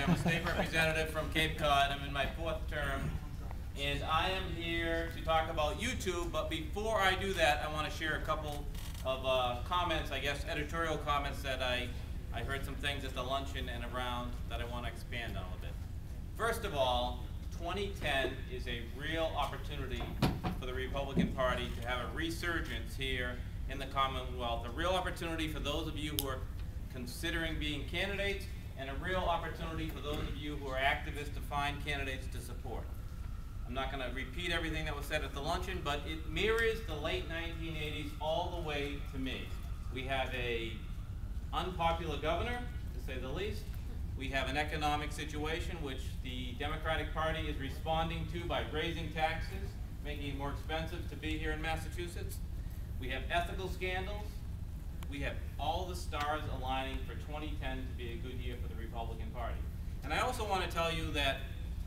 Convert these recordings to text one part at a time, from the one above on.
I'm a state representative from Cape Cod. I'm in my 4th term, and I am here to talk about YouTube. But before I do that, I want to share a couple of comments, I guess editorial comments that I heard some things at the luncheon and around that I want to expand on a little bit. First of all, 2010 is a real opportunity for the Republican Party to have a resurgence here in the Commonwealth, a real opportunity for those of you who are considering being candidates, and a real opportunity for those of you who are activists to find candidates to support. I'm not going to repeat everything that was said at the luncheon, but it mirrors the late 1980s all the way to me. We have a unpopular governor, to say the least. We have an economic situation which the Democratic Party is responding to by raising taxes, making it more expensive to be here in Massachusetts. We have ethical scandals. We have all the stars aligning for 2010 to be a good year for the Republican Party. And I also want to tell you that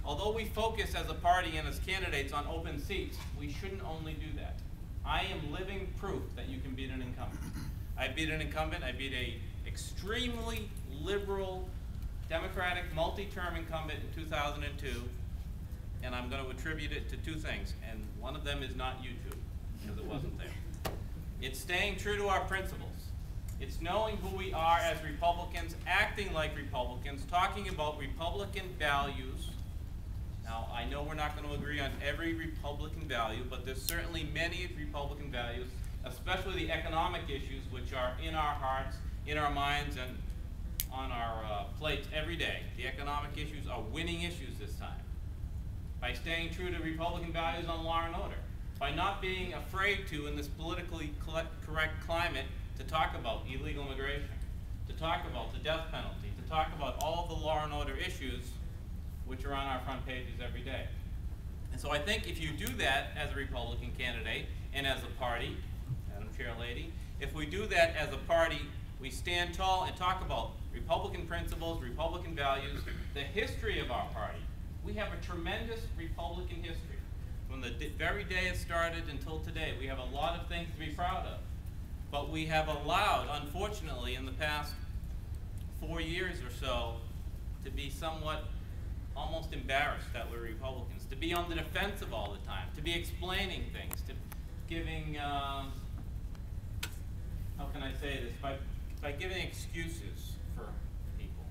although we focus as a party and as candidates on open seats, we shouldn't only do that. I am living proof that you can beat an incumbent. I beat an incumbent. I beat an extremely liberal Democratic multi-term incumbent in 2002, and I'm going to attribute it to 2 things, and one of them is not YouTube, because it wasn't there. It's staying true to our principles. It's knowing who we are as Republicans, acting like Republicans, talking about Republican values. Now, I know we're not going to agree on every Republican value, but there's certainly many Republican values, especially the economic issues, which are in our hearts, in our minds, and on our plates every day. The economic issues are winning issues this time. By staying true to Republican values on law and order. By not being afraid to, in this politically correct climate, to talk about illegal immigration, to talk about the death penalty, to talk about all the law and order issues which are on our front pages every day. And so I think if you do that as a Republican candidate and as a party, Madam Chair Lady, if we do that as a party, we stand tall and talk about Republican principles, Republican values, the history of our party. We have a tremendous Republican history. From the very day it started until today, we have a lot of things to be proud of. But we have allowed, unfortunately, in the past 4 years or so, to be somewhat almost embarrassed that we're Republicans, to be on the defensive all the time, to be explaining things, to giving, how can I say this, by giving excuses for people.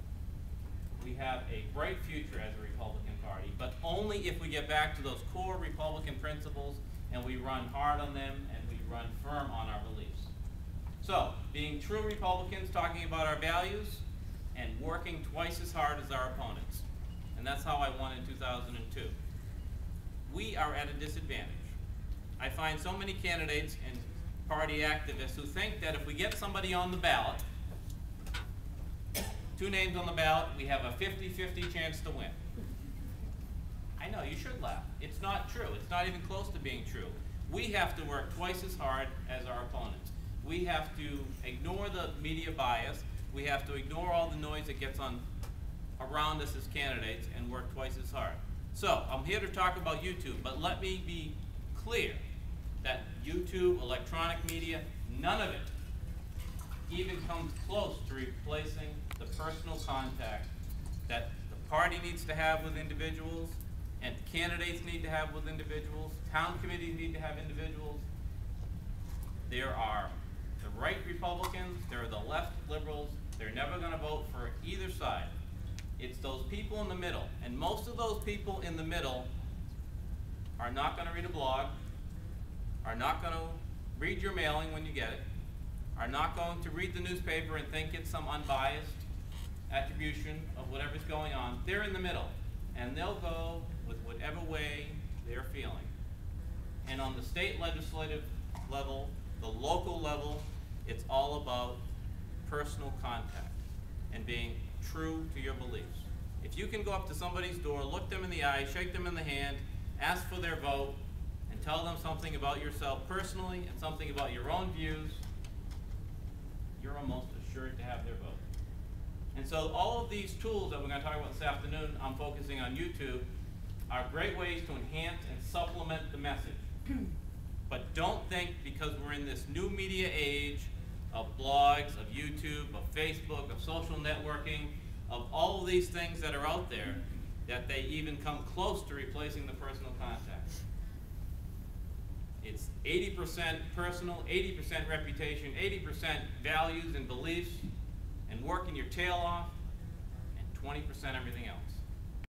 We have a bright future as a Republican Party, but only if we get back to those core Republican principles and we run hard on them and we run firm on our beliefs. So, being true Republicans, talking about our values, and working twice as hard as our opponents. And that's how I won in 2002. We are at a disadvantage. I find so many candidates and party activists who think that if we get somebody on the ballot, 2 names on the ballot, we have a 50-50 chance to win. I know, you should laugh. It's not true. It's not even close to being true. We have to work twice as hard as our opponents. We have to ignore the media bias. We have to ignore all the noise that gets on around us as candidates and work twice as hard. So, I'm here to talk about YouTube, but let me be clear that YouTube, electronic media, none of it even comes close to replacing the personal contact that the party needs to have with individuals, and candidates need to have with individuals, town committees need to have individuals. There are the right Republicans, there are the left liberals, they're never going to vote for either side. It's those people in the middle, and most of those people in the middle are not going to read a blog, are not going to read your mailing when you get it, are not going to read the newspaper and think it's some unbiased attribution of whatever's going on. They're in the middle, and they'll go with whatever way they're feeling. And on the state legislative level, the local level, it's all about personal contact and being true to your beliefs. If you can go up to somebody's door, look them in the eye, shake them in the hand, ask for their vote, and tell them something about yourself personally and something about your own views, you're almost assured to have their vote. And so all of these tools that we're going to talk about this afternoon, I'm focusing on YouTube, are great ways to enhance and supplement the message. But don't think because we're in this new media age of blogs, of YouTube, of Facebook, of social networking, of all of these things that are out there that they even come close to replacing the personal contact. It's 80% personal, 80% reputation, 80% values and beliefs, and working your tail off, and 20% everything else.